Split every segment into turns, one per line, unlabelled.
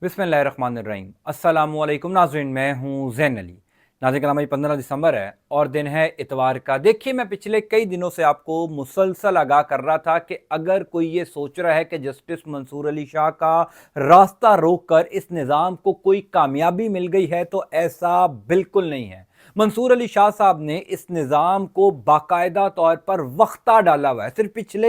बिस्मिल्लाहिर्रहमानिर्रहीम। अस्सलामुअलैकुम नाज़रीन, मैं हूँ ज़ैन अली। नाज़रीन, कल हमारी 15 दिसंबर है और दिन है इतवार का। देखिए, मैं पिछले कई दिनों से आपको मुसलसल आगाह कर रहा था कि अगर कोई ये सोच रहा है कि जस्टिस मंसूर अली शाह का रास्ता रोक कर इस निज़ाम को कोई कामयाबी मिल गई है तो ऐसा बिल्कुल नहीं है। मंसूर अली शाह साहब ने इस निज़ाम को बाकायदा तौर पर वक्ता डाला हुआ है। सिर्फ पिछले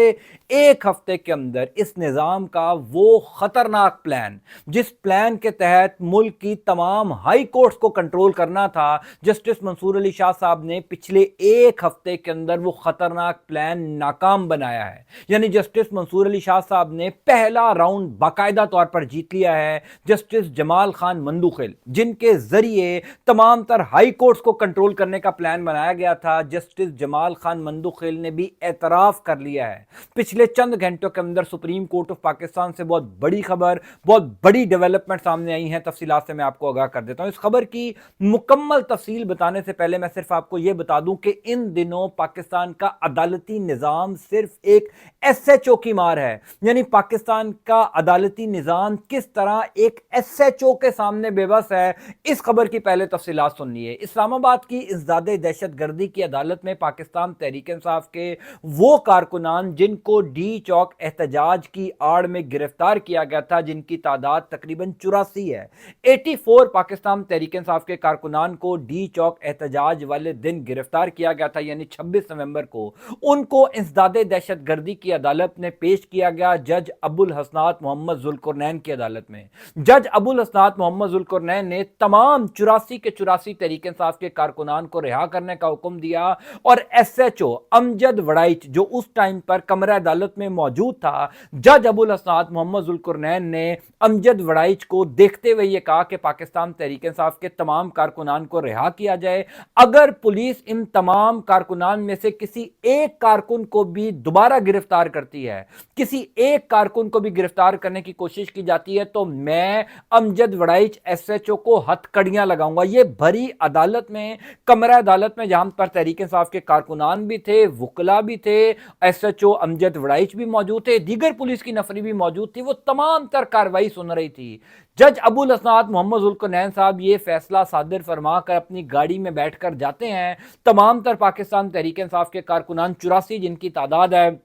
एक हफ्ते के अंदर इस निज़ाम का वो खतरनाक प्लान, जिस प्लान के तहत मुल्क की तमाम हाई कोर्ट्स को कंट्रोल करना था, जस्टिस मंसूर अली शाह साहब ने पिछले एक हफ्ते के अंदर वो खतरनाक प्लान नाकाम बनाया है। यानी जस्टिस मंसूर अली शाह साहब ने पहला राउंड बाकायदा तौर पर जीत लिया है। जस्टिस जमाल खान मंदुखिल, जिनके जरिए तमाम तर हाई कोर्ट्स को कंट्रोल करने का प्लान बनाया गया था, जस्टिस जमाल खान मंदुखिल ने भी एतराफ कर लिया है। पिछले चंद घंटों के अंदर सुप्रीम कोर्ट ऑफ पाकिस्तान से बहुत बड़ी खबर, बहुत बड़ी डेवलपमेंट सामने आई हैं। तफसीलात से मैं आपको आगाह कर देता हूं। इस खबर की मुकम्मल तफसील बताने से पहले मैं सिर्फ आपको यह बता दूं कि इन दिनों पाकिस्तान का अदालती निज़ाम सिर्फ एक एसएचओ की मार है। यानी पाकिस्तान का अदालती निज़ाम किस तरह एक एसएचओ के सामने बेबस है, इस खबर की पहले तफसीलात सुनिए। इस्लामाबाद की इंसदादे दहशतगर्दी की अदालत में पाकिस्तान तहरीक इंसाफ के वो कारकुनान जिनको डी चौक एहतजाज की आड़ में गिरफ्तार किया गया था, जिनकी तादाद तकरीबन 84 है। 84 पाकिस्तान तहरीक इंसाफ के कारकुनान को डी चौक एहतजाज वाले दिन गिरफ्तार किया गया था, यानी 26 नवंबर को। उनको इंसदादे दहशतगर्दी की अदालत में पेश किया गया, जज अबुल हसनात मोहम्मद जुल्करनैन की अदालत में। जज अबुल हसनात मोहम्मद जुल्करनैन ने तमाम 84 के 84 तहरीक इंसाफ के कारकुनान को रिहा करने का हुक्म दिया और एसएचओ अमजद वड़ाइच, जो उस टाइम पर कमरा अदालत में मौजूद था, जज अबुल हसनात मोहम्मद जुल्करनैन ने अमजद वड़ाइच को देखते हुए यह कहा कि पाकिस्तान तहरीक इंसाफ के तमाम कारकुनान को रिहा किया जाए। अगर पुलिस इन तमाम कारकुनान में से किसी एक कारकुन को भी दोबारा गिरफ्तार करती है, किसी एक कारकुन को भी गिरफ्तार करने की कोशिश की जाती है, तो मैं अमजद वड़ाइच एसएचओ को हथकड़ियां लगाऊंगा। यह भरी अदालत में, कमरा अदालत में, जहां पर तहरीक इंसाफ के कारकुनान भी थे, वकला भी थे, एसएचओ अमजद वड़ाइच भी मौजूद थे, दीगर पुलिस की नफरी भी मौजूद थी, वो तमाम तर कार्रवाई सुन रही थी। जज अबुल हसनात मोहम्मद जुल्करनैन साहब ये फैसला सादिर फरमा कर अपनी गाड़ी में बैठकर जाते हैं। तमाम तर पाकिस्तान तहरीक इंसाफ के कारकुनान 84 जिनकी तादाद है,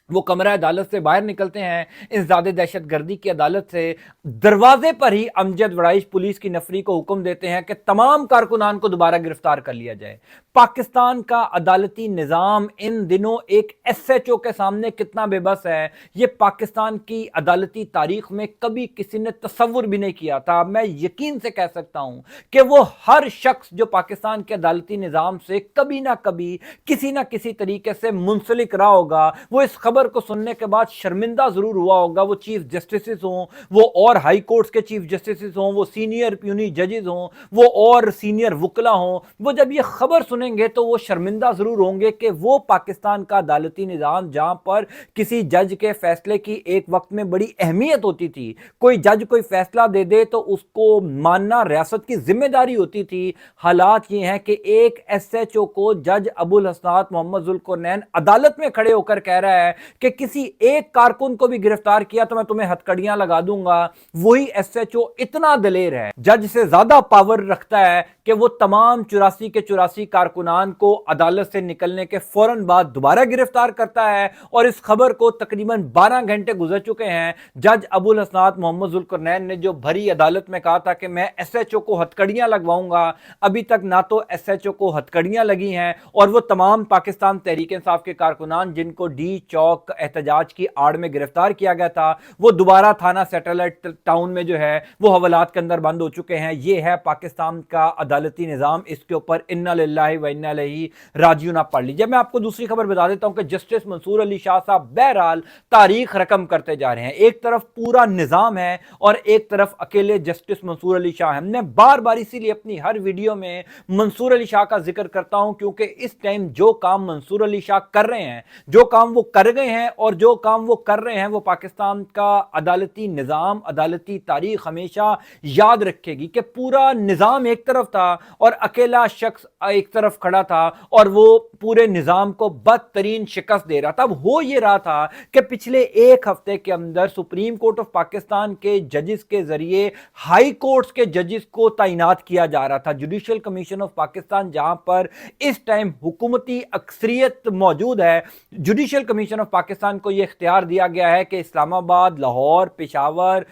वो कमरा अदालत से बाहर निकलते हैं। इंसदादे दहशतगर्दी की अदालत से दरवाजे पर ही अमजद वड़ाइच पुलिस की नफरी को हुक्म देते हैं कि तमाम कारकुनान को दोबारा गिरफ्तार कर लिया जाए। पाकिस्तान का अदालती निज़ाम इन दिनों एक एसएचओ के सामने कितना बेबस है, यह पाकिस्तान की अदालती तारीख में कभी किसी ने तसव्वुर भी नहीं किया था। मैं यकीन से कह सकता हूं कि वो हर शख्स जो पाकिस्तान के अदालती निज़ाम से कभी ना कभी किसी ना किसी तरीके से मुंसलिक रहा होगा, वो इस खबर को सुनने के बाद शर्मिंदा जरूर हुआ होगा। वो चीफ जस्टिस हों, वो और हाई कोर्ट्स के चीफ जस्टिस हों, वो सीनियर प्यूनी जजेस हों, वो और सीनियर वकला हों, वो जब ये खबर सुनेंगे तो वो शर्मिंदा जरूर होंगे कि वो पाकिस्तान का अदालती निज़ाम, जहां पर किसी जज के फैसले की एक वक्त में बड़ी अहमियत होती थी, कोई जज कोई फैसला दे दे तो उसको मानना रियासत की जिम्मेदारी होती थी। हालात ये हैं कि एक एसएचओ को जज अबुल हसनात मोहम्मद जुल्करनैन अदालत में खड़े होकर कह रहा है कि किसी एक कारकुन को भी गिरफ्तार किया तो मैं तुम्हें हथकड़ियां लगा दूंगा। वही एसएचओ इतना दलेर है, जज से ज्यादा पावर रखता है कि वो तमाम 84 के 84 कारकुनान को अदालत से निकलने के फौरन बाद दोबारा गिरफ्तार करता है। और इस खबर को तकरीबन 12 घंटे गुजर चुके हैं। जज अबुल हसनात मोहम्मद जुल्करनैन ने जो भरी अदालत में कहा था कि मैं एसएचओ को हथकड़ियां लगवाऊंगा, अभी तक ना तो एसएचओ को हथकड़ियां लगी हैं और वो तमाम पाकिस्तान तहरीक इंसाफ के कारकुनान जिनको डी चौक एहतजाज की आड़ में गिरफ्तार किया गया था, वो दोबारा थाना सैटेलाइट टाउन में जो है वो हवालात के अंदर बंद हो चुके हैं। ये है पाकिस्तान का अदालती निज़ाम। इसके ऊपर इन्ना लिल्लाहि व इन्ना इलैहि राजिऊन आप पढ़ लीजिए। मैं आपको दूसरी खबर बता देता हूं कि जस्टिस मंसूर अली शाह साहब बहरहाल तारीख रकम करते जा रहे हैं। एक तरफ पूरा निज़ाम है और एक तरफ अकेले जस्टिस मंसूर अली शाह हैं। मैं बार बार इसीलिए अपनी हर वीडियो में मंसूर अली शाह का जिक्र करता हूं, क्योंकि इस टाइम जो काम मंसूर अली शाह कर रहे हैं, जो काम वो कर गए हैं और जो काम वो कर रहे हैं, वो पाकिस्तान का अदालती निज़ाम, अदालती तारीख हमेशा याद रखेगी कि पूरा निज़ाम एक तरफ था था और अकेला शख्स एक तरफ खड़ा था और वो पूरे निजाम को बदतरीन शिकस्त दे रहा था। अब हो ये रहा था कि पिछले एक हफ्ते के अंदर सुप्रीम कोर्ट ऑफ पाकिस्तान के जजेस के जरिए हाई कोर्ट्स के जजेस को तैनात किया जा रहा था। जुडिशियल कमीशन ऑफ पाकिस्तान जहां पर इस टाइम हुकूमती अक्सरियत मौजूद है, जुडिशियल कमीशन ऑफ पाकिस्तान को यह इख्तियार दिया गया है कि इस्लामाबाद, लाहौर, पेशावर,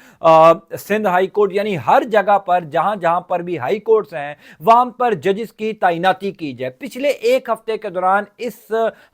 सिंध हाई कोर्ट, यानी हर जगह पर जहां जहां पर भी हाई कोर्ट्स हैं वहां पर जजेस की तैनाती की जाए। पिछले एक हफ्ते के दौरान इस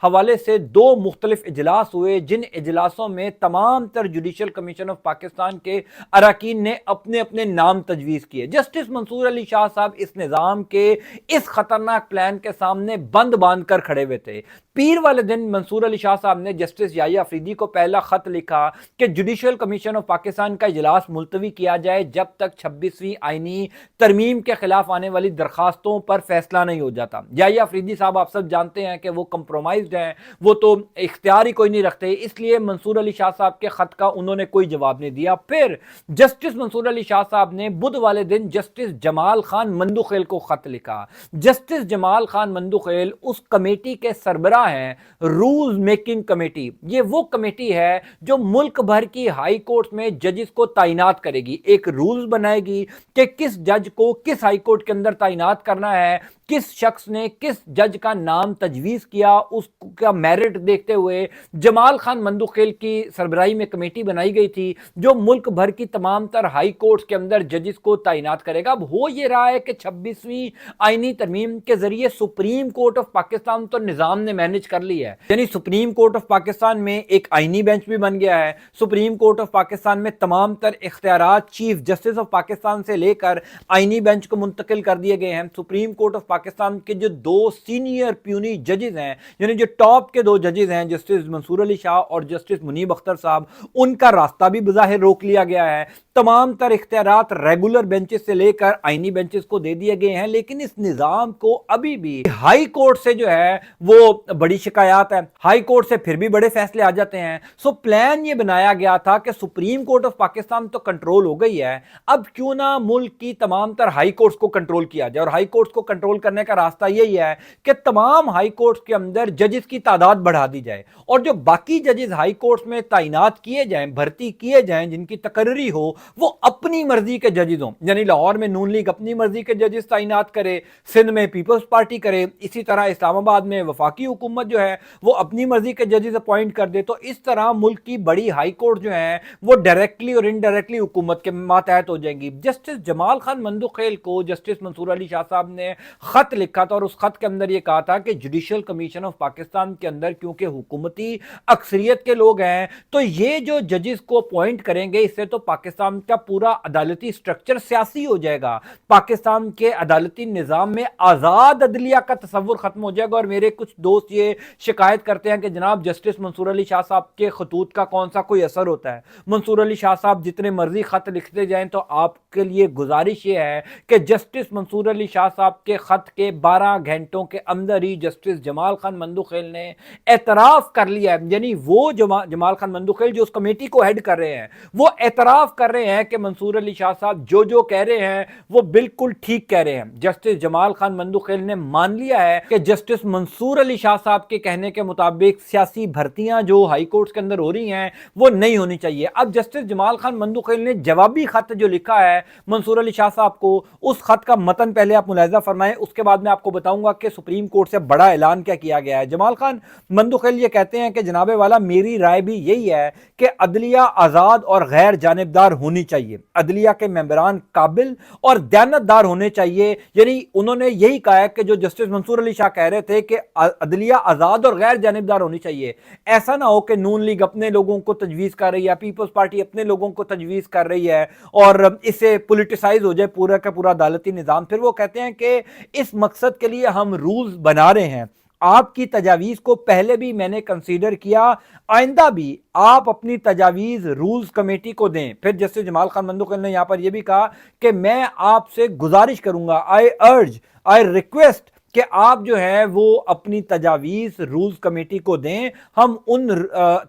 हवाले से दो मुख्तलिफ इजलास हुए, जिन इजलासों में तमाम तर जुडिशियल कमीशन ऑफ पाकिस्तान के अरकान ने अपने अपने नाम तजवीज़ किए। जस्टिस मंसूर अली शाह साहब इस निज़ाम के इस खतरनाक प्लान के सामने बंद बांध कर खड़े हुए थे। पीर वाले दिन मंसूर अली शाह साहब ने जस्टिस याहिया अफरीदी को पहला खत लिखा कि जुडिशियल कमीशन ऑफ पाकिस्तान का इजलास मुलतवी किया जाए जब तक 26वीं आईनी तरमीम के खिलाफ आने वाली दरखास्तों पर फैसला नहीं हो जाता। याहिया अफरीदी साहब आप सब जानते हैं कि वो कंप्रोमाइज्ड हैं, वो तो इख्तियार ही कोई नहीं रखते, इसलिए मंसूर अली शाह साहब के खत का उन्होंने कोई जवाब नहीं दिया। फिर जस्टिस मंसूर अली शाह साहब ने बुध वाले दिन जस्टिस जमाल खान मंदुखेल को खत लिखा। जस्टिस जमाल खान मंदुखेल उस कमेटी के सरबराह हैं, रूल्स मेकिंग कमेटी। ये वो कमेटी है जो मुल्क भर की हाई कोर्ट में जजेस को तैनात करेगी, एक रूल्स बनाएगी कि किस जज को किस हाई कोर्ट के अंदर तैनात करना है, किस शख्स ने किस जज का नाम तजवीज़ किया, उसका मेरिट देखते हुए जमाल खान मंदुखेल की सरबराही में कमेटी बनाई गई थी जो मुल्क भर की तमाम तर हाई कोर्ट्स के अंदर जजेस को तैनात करेगा। अब हो ये रहा है कि 26वीं आईनी तरमीम के जरिए सुप्रीम कोर्ट ऑफ पाकिस्तान तो निज़ाम ने मैनेज कर लिया है, यानी सुप्रीम कोर्ट ऑफ पाकिस्तान में एक आईनी बेंच भी बन गया है। सुप्रीम कोर्ट ऑफ पाकिस्तान में तमाम तर इख्तियारात चीफ जस्टिस ऑफ पाकिस्तान से लेकर आईनी बेंच को मुंतकिल कर दिए गए हैं। सुप्रीम कोर्ट ऑफ पाकिस्तान के जो दो सीनियर प्यूनी जजेस हैं, यानी जो टॉप के दो जजेस हैं, जस्टिस मंसूर अली शाह और जस्टिस मुनीब अख्तर साहब, उनका रास्ता भी बज़ाहिर रोक लिया गया है। तमाम तर इख्तियारात रेगुलर बेंचेस से लेकर आईनी बेंचेस को दे दिए गए हैं, लेकिन इस निज़ाम को अभी भी हाई कोर्ट से जो है वो बड़ी शिकायत है, हाई कोर्ट से फिर भी बड़े फैसले आ जाते हैं। सो प्लान ये बनाया गया था कि सुप्रीम कोर्ट ऑफ पाकिस्तान तो कंट्रोल हो गई है, अब क्यों ना मुल्क की तमाम तर हाई कोर्ट्स को कंट्रोल किया जाए। और हाई कोर्ट्स को कंट्रोल करने का रास्ता यही है कि तमाम हाई कोर्ट्स के अंदर जजेस की तादाद बढ़ा दी जाए और जो बाकी जजेस हाई कोर्ट्स में तैनात किए जाएं, भर्ती किए जाएं, जिनकी तकर्री हो, वो अपनी मर्जी के जजेस हों। यानी लाहौर में नून लीग अपनी मर्जी के जजेस तैनात करे, सिंध में पीपल्स पार्टी करे, इसी तरह इस्लामाबाद में वफाकी हुकूमत जो है वो अपनी मर्जी के जजेस अपॉइंट कर दे। तो इस तरह मुल्क की बड़ी हाई कोर्ट जो है वो डायरेक्टली और इनडायरेक्टली हुकूमत के मातहत हो जाएंगी। जस्टिस जमाल खान मंदुखेल को जस्टिस मंसूर अली शाह साहब ने खत लिखा था और उस खत के अंदर यह कहा था कि जुडिशियल कमीशन ऑफ पाकिस्तान के अंदर क्योंकि हुकूमती अक्सरियत के लोग हैं, तो ये जो जजेस को अपॉइंट करेंगे इससे तो पाकिस्तान का पूरा अदालती स्ट्रक्चर सियासी हो जाएगा, पाकिस्तान के अदालती निज़ाम में आज़ाद अदलिया का तस्वुर खत्म हो जाएगा। और मेरे कुछ दोस्त ये शिकायत करते हैं कि जनाब जस्टिस मंसूर अली शाह साहब के खतूत का कौन सा कोई असर होता है। मंसूर अली शाह साहब जितने मर्जी खत लिखते जाएं, तो आपके लिए गुजारिश ये है कि जस्टिस मंसूर अली शाह साहब के खत के 12 घंटों के अंदर ही जस्टिस जमाल खान मंदुखेल ने एतराफ कर लिया है, यानी वो जमाल खान मंदुखेल जो उस कमेटी को हेड कर रहे हैं वो एतराफ कर रहे हैं कि मंसूर अली शाह साहब जो जो कह रहे हैं वो बिल्कुल ठीक कह रहे हैं। जस्टिस जमाल खान मंदुखेल ने मान लिया है कि जस्टिस मंसूर अली शाह साहब के कहने के मुताबिक सियासी भर्तियां जो हाई कोर्ट के अंदर हो रही हैं वो नहीं होनी चाहिए। अब जस्टिस जमाल खान मंदुखेल ने जवाबी खत जो लिखा है मंसूर अली शाह साहब को, उस खत का मतन पहले आप मुलाहिजा फरमाएं, उसके बाद मैं आपको बताऊंगा कि सुप्रीम कोर्ट से बड़ा ऐलान क्या किया गया है। जमाल खान मंदुखेल ये कहते हैं कि जनाबे वाला मेरी राय भी यही है कि अदलिया आज़ाद और गैर जानिबदार होनी चाहिए, अदलिया के मेंबरान काबिल और दयानतदार होने चाहिए। यानी उन्होंने यही कहा है कि जो जस्टिस मंसूर अली शाह कह रहे थे कि अदलिया आज़ाद और गैर जानिबदार होनी चाहिए, ऐसा ना हो कि नून लीग अपने लोगों को तजवीज़ कर रही है, पीपल्स पार्टी अपने लोगों को तजवीज़ कर रही है और इससे पॉलिटिसाइज हो जाए पूरा का पूरा अदालती निज़ाम। फिर वो कहते हैं कि इस मकसद के लिए हम रूल्स बना रहे हैं, आपकी तजावीज़ को पहले भी मैंने कंसीडर किया, आइंदा भी आप अपनी तजावीज़ रूल्स कमेटी को दें। फिर जस्टिस जमाल खान मंदुखेल ने यहां पर यह भी कहा कि मैं आपसे गुजारिश करूंगा, आई अर्ज, आई रिक्वेस्ट کہ آپ جو ہے وہ اپنی تجاویز رولز کمیٹی کو دیں، ہم ان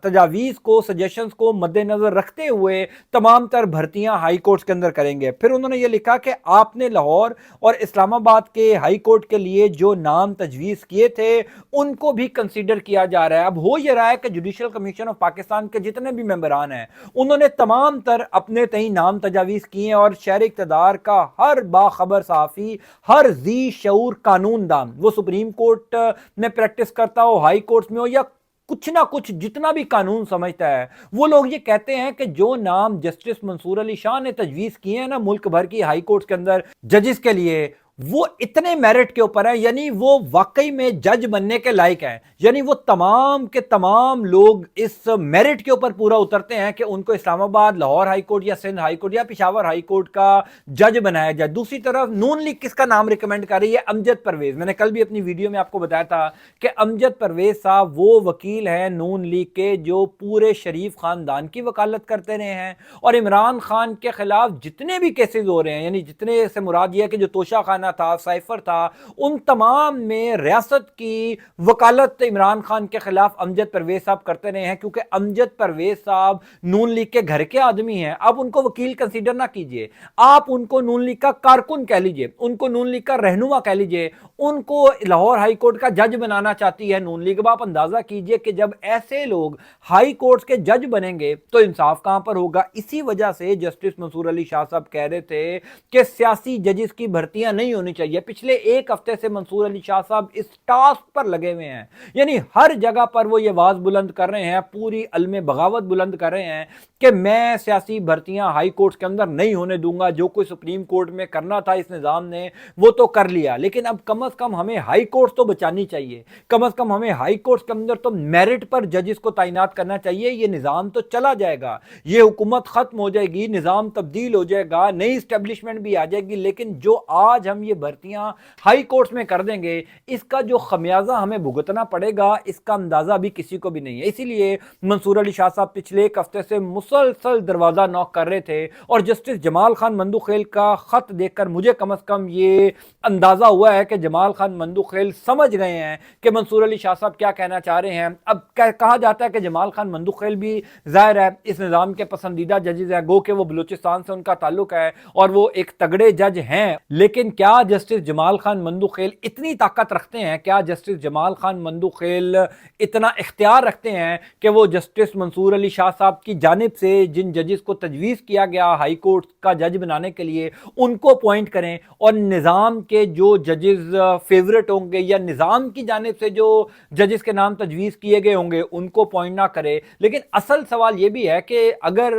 تجاویز کو، سجیشنز کو مد نظر رکھتے ہوئے تمام تر بھرتیاں ہائی کورٹس کے اندر کریں گے۔ پھر انہوں نے یہ لکھا کہ آپ نے لاہور اور اسلام آباد کے ہائی کورٹ کے لیے جو نام تجویز کیے تھے ان کو بھی کنسیڈر کیا جا رہا ہے۔ اب ہو یہ رہا ہے کہ جوڈیشل کمیشن آف پاکستان کے جتنے بھی ممبران ہیں انہوں نے تمام تر اپنے تئیں نام تجاویز کیے، اور شہر اقتدار کا ہر باخبر صحافی، ہر ذی شعور قانون دان، وہ سپریم کورٹ میں پریکٹس کرتا ہو، ہائی کورٹس میں ہو، یا کچھ نہ کچھ جتنا بھی قانون سمجھتا ہے، وہ لوگ یہ کہتے ہیں کہ جو نام جسٹس منصور علی شاہ نے تجویز کیے ہیں نا ملک بھر کی ہائی کورٹس کے اندر ججز کے لیے، وہ اتنے میرٹ کے اوپر ہیں، یعنی وہ واقعی میں جج بننے کے لائق ہیں، یعنی وہ تمام کے تمام لوگ اس میرٹ کے اوپر پورا اترتے ہیں کہ ان کو اسلام آباد، لاہور ہائی کورٹ یا سندھ ہائی کورٹ یا پشاور ہائی کورٹ کا جج بنایا جائے۔ دوسری طرف نون لیگ کس کا نام ریکمینڈ کر رہی ہے؟ امجد پرویز۔ میں نے کل بھی اپنی ویڈیو میں آپ کو بتایا تھا کہ امجد پرویز صاحب وہ وکیل ہیں نون لیگ کے جو پورے شریف خاندان کی وکالت کرتے رہے ہیں، اور عمران خان کے خلاف جتنے بھی کیسز ہو رہے ہیں، یعنی جتنے سے مراد یہ ہے کہ جو توشہ خانہ تھا، سائفر تھا، ان تمام میں ریاست کی وکالت عمران خان کے خلاف امجد پرویز صاحب کرتے رہے ہیں، کیونکہ امجد پرویز صاحب نون لیگ کے گھر کے آدمی ہیں۔ اب ان کو وکیل کنسیڈر نہ کیجئے، آپ ان کو نون لیگ کا کارکن کہہ لیجئے، ان کو نون لیگ کا رہنما کہہ لیجئے، ان کو لاہور ہائی کورٹ کا جج بنانا چاہتی ہے نون لیگ۔ اب آپ اندازہ کیجئے کہ جب ایسے لوگ ہائی کورٹ کے جج بنیں گے تو انصاف کہاں پر ہوگا؟ اسی وجہ سے جسٹس منصور علی شاہ صاحب کہہ رہے تھے کہ سیاسی ججز کی بھرتیاں نہیں ہونی چاہیے۔ پچھلے ایک ہفتے سے منصور علی شاہ صاحب اس ٹاسک پر لگے ہوئے ہیں، یعنی ہر جگہ پر وہ یہ آواز بلند کر رہے ہیں، پوری علم بغاوت بلند کر رہے ہیں کہ میں سیاسی بھرتیاں ہائی کورٹ کے اندر نہیں ہونے دوں گا، جو کوئی سپریم کورٹ میں کرنا تھا اس نظام نے وہ تو کر لیا، لیکن اب کم از کم ہمیں ہائی کورٹ تو بچانی چاہیے، کم از کم ہمیں ہائی کورٹ کے اندر تو میرٹ پر ججز کو تعینات کرنا چاہیے۔ یہ نظام تو چلا جائے گا، یہ حکومت ختم ہو جائے گی، نظام تبدیل ہو جائے گا، نئی اسٹیبلشمنٹ بھی آ جائے گی، لیکن جو آج ہم یہ بھرتیاں ہائی کورٹس میں کر دیں گے اس کا جو خمیازہ ہمیں بھگتنا پڑے گا اس کا اندازہ بھی کسی کو بھی نہیں ہے۔ اسی لیے منصور علی شاہ صاحب پچھلے ایک ہفتے سے مسلسل دروازہ نوک کر رہے تھے، اور جسٹس جمال خان مندوخیل کا خط دیکھ کر مجھے کم از کم یہ اندازہ ہوا ہے کہ جمال خان مندوخیل سمجھ گئے ہیں کہ منصور علی شاہ صاحب کیا کہنا چاہ رہے ہیں۔ اب کہا جاتا ہے کہ جمال خان مندوخیل بھی ظاہر ہے اس نظام کے پسندیدہ ججز ہیں، گو کہ وہ بلوچستان سے ان کا تعلق ہے اور وہ ایک تگڑے جج ہیں، لیکن کیا جسٹس جمال خان مندوخیل اتنی طاقت رکھتے ہیں؟ کیا جسٹس جمال خان مندوخیل اتنا اختیار رکھتے ہیں کہ وہ جسٹس منصور علی شاہ صاحب کی جانب سے جن ججز کو تجویز کیا گیا ہائی کورٹ کا جج بنانے کے لیے ان کو اپوائنٹ کریں، اور نظام کے جو ججز فیورٹ ہوں گے یا نظام کی جانب سے جو ججز کے نام تجویز کیے گئے ہوں گے ان کو اپوائنٹ نہ کرے؟ لیکن اصل سوال یہ بھی ہے کہ اگر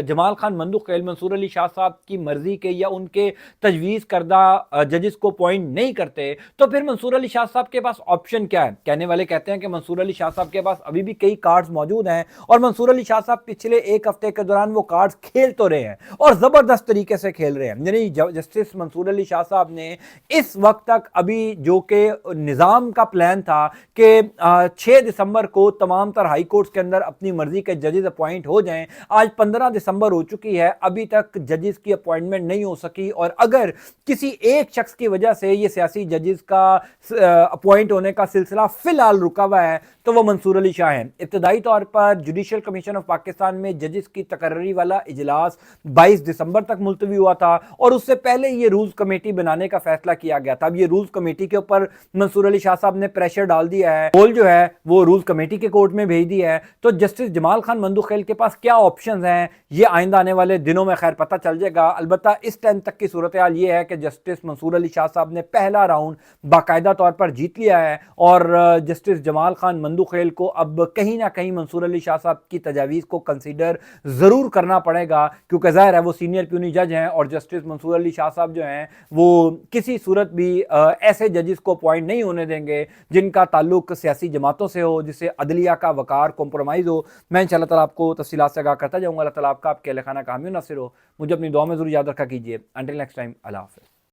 جمال خان مندوخیل منصور علی شاہ صاحب کی مرضی کے یا ان کے تجویز کردہ ججز کو اپوائنٹ نہیں کرتے تو پھر منصور علی شاہ صاحب کے پاس آپشن کیا ہے؟ کہنے والے کہتے ہیں کہ منصور علی شاہ صاحب کے پاس ابھی بھی کئی کارڈز موجود ہیں، اور منصور علی شاہ صاحب پچھلے ایک ہفتے کے دوران وہ کارڈز کھیل تو رہے ہیں اور زبردست طریقے سے کھیل رہے ہیں۔ یعنی جسٹس منصور علی شاہ صاحب نے اس وقت تک ابھی جو کہ نظام کا پلان تھا کہ 6 دسمبر کو تمام تر ہائی کورٹس کے اندر اپنی مرضی کے ججز اپوائنٹ ہو جائیں، آج 15 دسمبر ہو چکی ہے، ابھی تک ججز کی اپوائنٹمنٹ نہیں ہو سکی، اور اگر کسی ایک شخص کی وجہ سے یہ سیاسی ججز کا اپوائنٹ ہونے کا سلسلہ فی الحال رکا ہوا ہے تو وہ منصور علی شاہ ہیں۔ ابتدائی طور پر جوڈیشل کمیشن آف پاکستان میں ججز کی تقرری والا اجلاس 22 دسمبر تک ملتوی ہوا تھا، اور اس سے پہلے یہ رولز کمیٹی بنانے کا فیصلہ کیا گیا تھا۔ اب یہ رولز کمیٹی کے اوپر منصور علی شاہ صاحب نے پریشر ڈال دیا ہے، بول جو ہے وہ رولز کمیٹی کے کورٹ میں بھیج دی ہے، تو جسٹس جمال خان مندوخیل کے پاس کیا آپشنز ہیں یہ آئندہ آنے والے دنوں میں خیر پتہ چل جائے گا۔ البتہ اس ٹائم تک کی صورتحال یہ ہے کہ جسٹس منصور علی شاہ صاحب نے پہلا راؤنڈ باقاعدہ طور پر جیت لیا ہے، اور جسٹس جمال خان مندوخیل کو اب کہیں نہ کہیں منصور علی شاہ صاحب کی تجاویز کو کنسیڈر ضرور کرنا پڑے گا، کیونکہ ظاہر ہے وہ سینئر پیونی جج ہیں، اور جسٹس منصور علی شاہ صاحب جو ہیں وہ کسی صورت بھی ایسے ججز کو اپوائنٹ نہیں ہونے دیں گے جن کا تعلق سیاسی جماعتوں سے ہو، جس سے عدلیہ کا وقار کمپرومائز ہو۔ میں انشاءاللہ تعالیٰ آپ کو تفصیلات سے آگاہ کرتا جاؤں گا۔ اللہ تعالیٰ آپ کا آپ کے اہل خانہ کا حامی و ناصر ہو۔ مجھے اپنی دعا میں ضرور یاد رکھا کیجیے۔ انٹل نیکسٹ ٹائم، اللہ حافظ۔